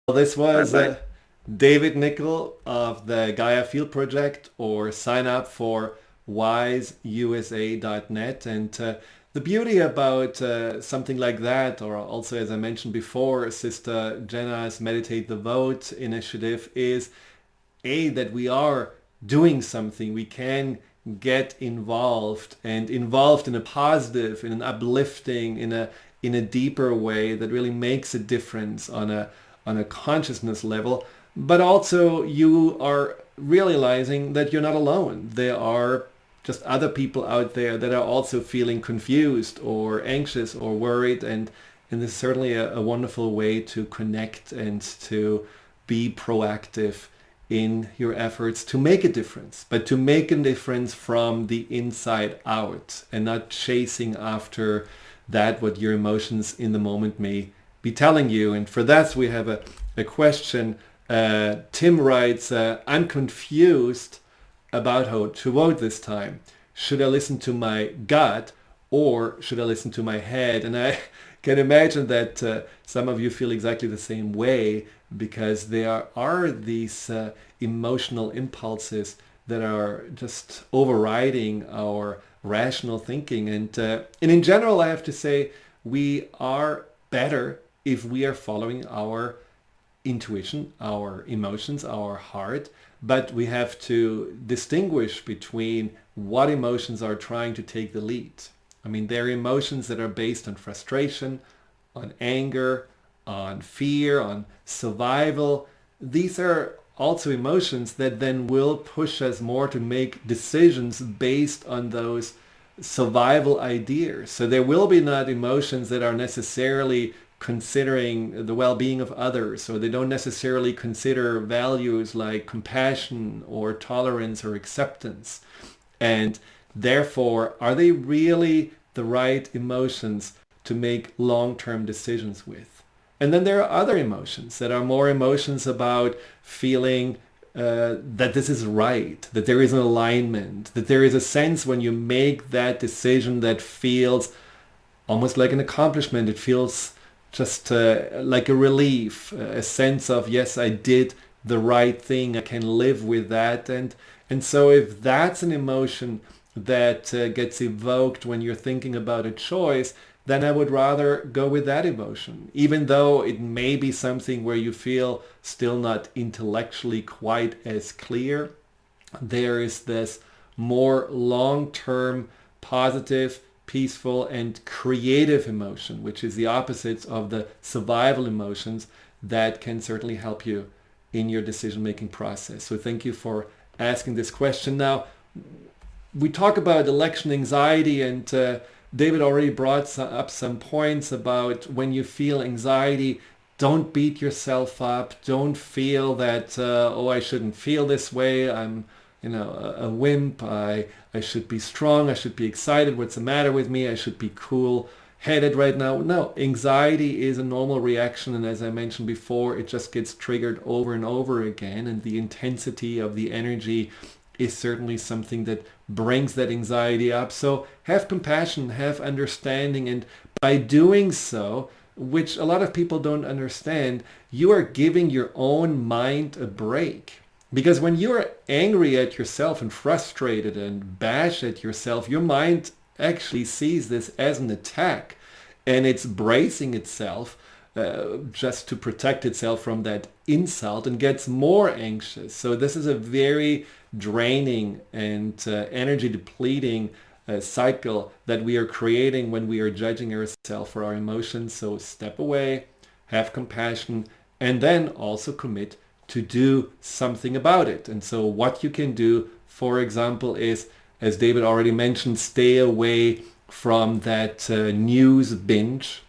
Well, this was Bye-bye. David Nickel of the Gaia Field Project, or sign up for wiseusa.net. And the beauty about something like that, or also as I mentioned before, Sister Jenna's Meditate the Vote initiative, is that we are doing something. We can get involved, and involved in a positive, in an uplifting, in a deeper way that really makes a difference on a consciousness level. But also you are realizing that you're not alone. There are just other people out there that are also feeling confused or anxious or worried, and this is certainly a wonderful way to connect and to be proactive in your efforts to make a difference, but to make a difference from the inside out and not chasing after that what your emotions in the moment may be telling you. And for that we have a question. Tim writes, I'm confused about how to vote this time. Should I listen to my gut or should I listen to my head? And I can imagine that some of you feel exactly the same way, because there are these emotional impulses that are just overriding our rational thinking. And in general, I have to say, we are better if we are following our intuition, our emotions, our heart, but we have to distinguish between what emotions are trying to take the lead. I mean, there are emotions that are based on frustration, on anger, on fear, on survival. These are also emotions that then will push us more to make decisions based on those survival ideas. So there will be not emotions that are necessarily considering the well-being of others, so they don't necessarily consider values like compassion or tolerance or acceptance. And therefore, are they really the right emotions to make long-term decisions with? And then there are other emotions that are more emotions about feeling that this is right, that there is an alignment, that there is a sense when you make that decision that feels almost like an accomplishment. It feels just like a relief, a sense of, yes, I did the right thing. I can live with that. And so if that's an emotion that gets evoked when you're thinking about a choice, then I would rather go with that emotion, even though it may be something where you feel still not intellectually quite as clear. There is this more long-term positive, peaceful, and creative emotion, which is the opposite of the survival emotions, that can certainly help you in your decision-making process. So thank you for asking this question. Now, we talk about election anxiety, and David already brought up some points about when you feel anxiety. Don't beat yourself up. Don't feel that, oh, I shouldn't feel this way. I'm, a wimp. I should be strong. I should be excited. What's the matter with me? I should be cool headed right now. No, anxiety is a normal reaction. And as I mentioned before, it just gets triggered over and over again. And the intensity of the energy is certainly something that brings that anxiety up. So have compassion, have understanding. And by doing so, which a lot of people don't understand, you are giving your own mind a break. Because when you're angry at yourself and frustrated and bash at yourself, your mind actually sees this as an attack, and it's bracing itself just to protect itself from that insult and gets more anxious. So this is a very draining and energy depleting cycle that we are creating when we are judging ourselves for our emotions. So step away, have compassion, and then also commit to do something about it. And so what you can do, for example, is, as David already mentioned, stay away from that news binge,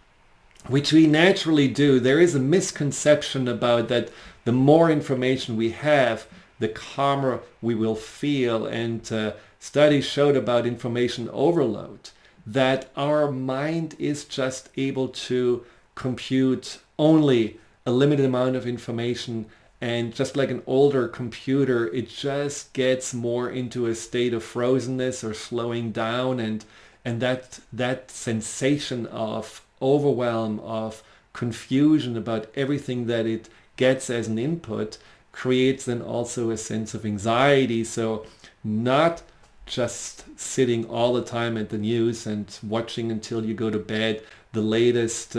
which we naturally do. There is a misconception about that the more information we have, the calmer we will feel. And studies showed about information overload, that our mind is just able to compute only a limited amount of information. And just like an older computer, it just gets more into a state of frozenness or slowing down. And that sensation of overwhelm, of confusion about everything that it gets as an input creates then also a sense of anxiety. So not just sitting all the time at the news and watching until you go to bed the latest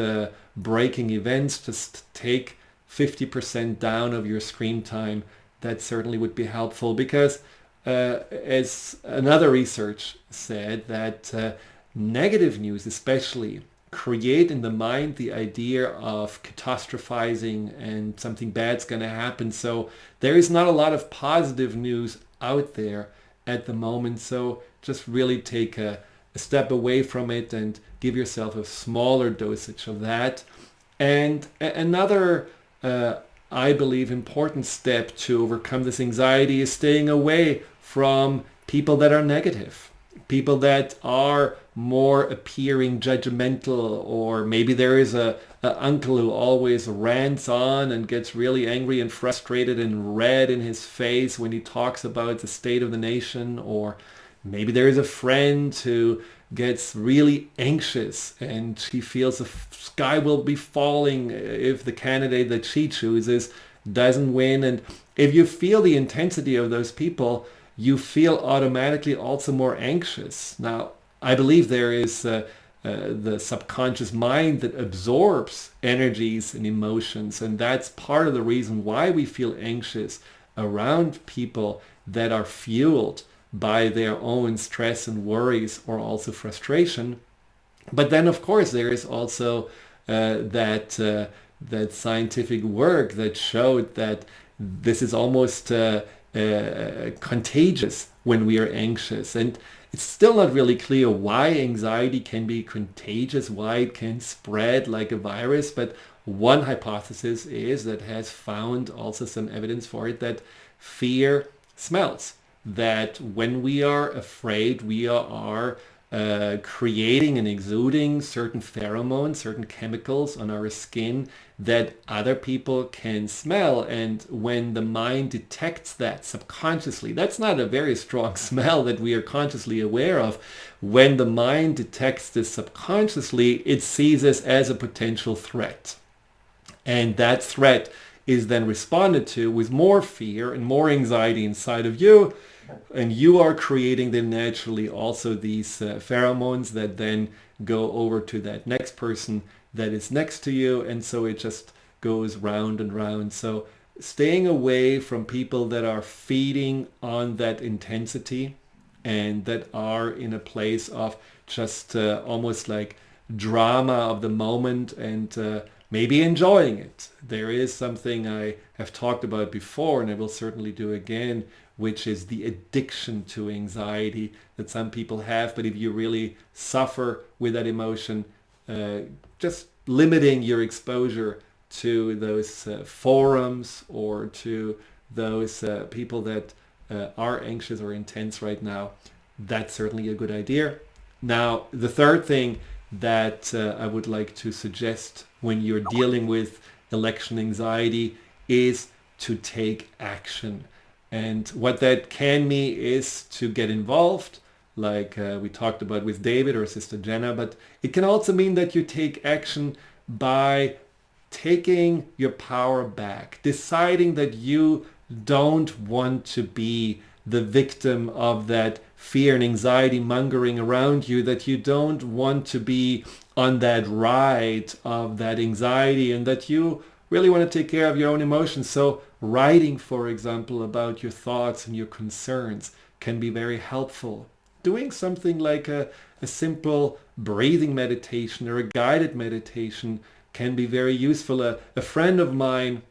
breaking events. Just take 50% down of your screen time. That certainly would be helpful, because as another research said, that negative news especially create in the mind the idea of catastrophizing and something bad's going to happen. So there is not a lot of positive news out there at the moment. So just really take a step away from it and give yourself a smaller dosage of that. And another, I believe, important step to overcome this anxiety is staying away from people that are negative, people that are more appearing judgmental, or maybe there is a uncle who always rants on and gets really angry and frustrated and red in his face when he talks about the state of the nation, or maybe there is a friend who gets really anxious and she feels the sky will be falling if the candidate that she chooses doesn't win. And if you feel the intensity of those people, you feel automatically also more anxious. Now, I believe there is the subconscious mind that absorbs energies and emotions, and that's part of the reason why we feel anxious around people that are fueled by their own stress and worries, or also frustration. But then, of course, there is also that scientific work that showed that this is almost contagious when we are anxious. And it's still not really clear why anxiety can be contagious, why it can spread like a virus. But one hypothesis is that has found also some evidence for it, that fear smells. That when we are afraid, we are creating and exuding certain pheromones, certain chemicals on our skin that other people can smell. And when the mind detects that subconsciously, that's not a very strong smell that we are consciously aware of. When the mind detects this subconsciously, it sees us as a potential threat. And that threat is then responded to with more fear and more anxiety inside of you. And you are creating then naturally also these pheromones that then go over to that next person that is next to you. And so it just goes round and round. So staying away from people that are feeding on that intensity and that are in a place of just almost like drama of the moment and maybe enjoying it. There is something I have talked about before, and I will certainly do again, which is the addiction to anxiety that some people have. But if you really suffer with that emotion, just limiting your exposure to those forums or to those people that are anxious or intense right now, that's certainly a good idea. Now, the third thing that I would like to suggest when you're dealing with election anxiety is to take action. And what that can mean is to get involved, like we talked about with David or Sister Jenna, but it can also mean that you take action by taking your power back, deciding that you don't want to be the victim of that fear and anxiety mongering around you, that you don't want to be on that ride of that anxiety, and that you really want to take care of your own emotions. So writing, for example, about your thoughts and your concerns can be very helpful. Doing something like a simple breathing meditation or a guided meditation can be very useful. A friend of mine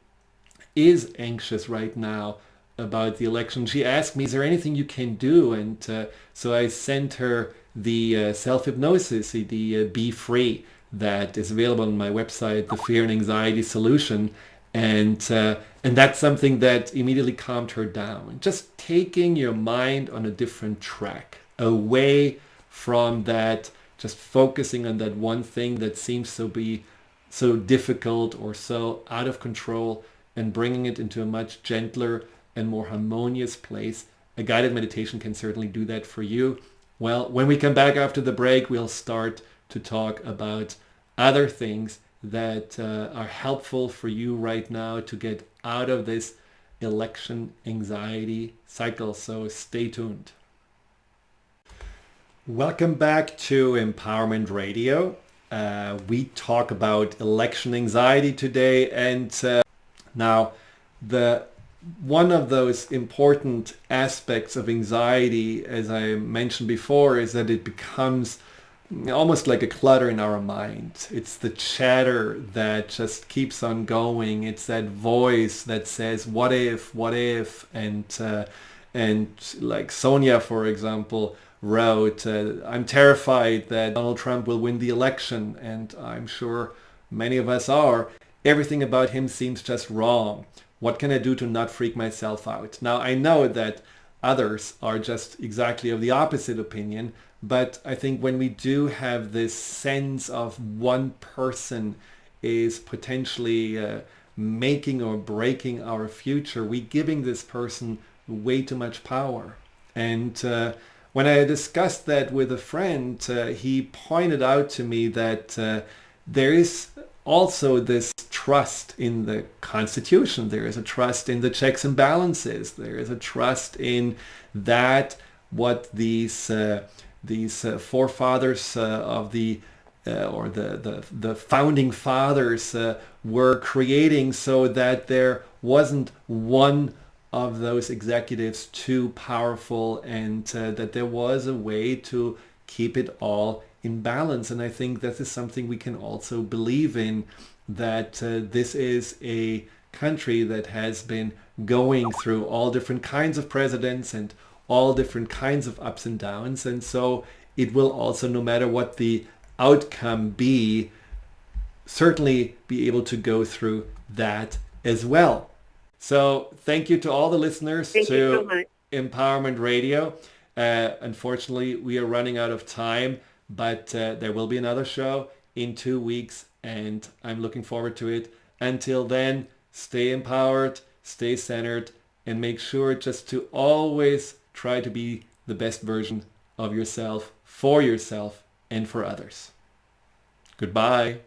is anxious right now about the election. She asked me, is there anything you can do? And so I sent her the self-hypnosis, the Be Free, that is available on my website, the Fear and Anxiety Solution. And that's something that immediately calmed her down. Just taking your mind on a different track, away from that, just focusing on that one thing that seems to be so difficult or so out of control, and bringing it into a much gentler and more harmonious place. A guided meditation can certainly do that for you. Well, when we come back after the break, we'll start to talk about other things that are helpful for you right now to get out of this election anxiety cycle. So stay tuned. Welcome back to Empowerment Radio. We talk about election anxiety today, and now one of those important aspects of anxiety, as I mentioned before, is that it becomes almost like a clutter in our mind. It's the chatter that just keeps on going. It's that voice that says, what if, and like Sonia, for example, wrote, I'm terrified that Donald Trump will win the election, and I'm sure many of us are. Everything about him seems just wrong. What can I do to not freak myself out? Now, I know that others are just exactly of the opposite opinion, but I think when we do have this sense of one person is potentially making or breaking our future, we're giving this person way too much power. And when I discussed that with a friend, he pointed out to me that there is also this trust in the Constitution. There is a trust in the checks and balances. There is a trust in that what these forefathers of the founding fathers were creating, so that there wasn't one of those executives too powerful, and that there was a way to keep it all in balance. And I think this is something we can also believe in, that this is a country that has been going through all different kinds of presidents and all different kinds of ups and downs. And so it will also, no matter what the outcome be, certainly be able to go through that as well. So thank you to all the listeners to Empowerment Radio. Unfortunately, we are running out of time, but there will be another show in 2 weeks, and I'm looking forward to it. Until then, stay empowered, stay centered, and make sure just to always try to be the best version of yourself, for yourself, and for others. Goodbye.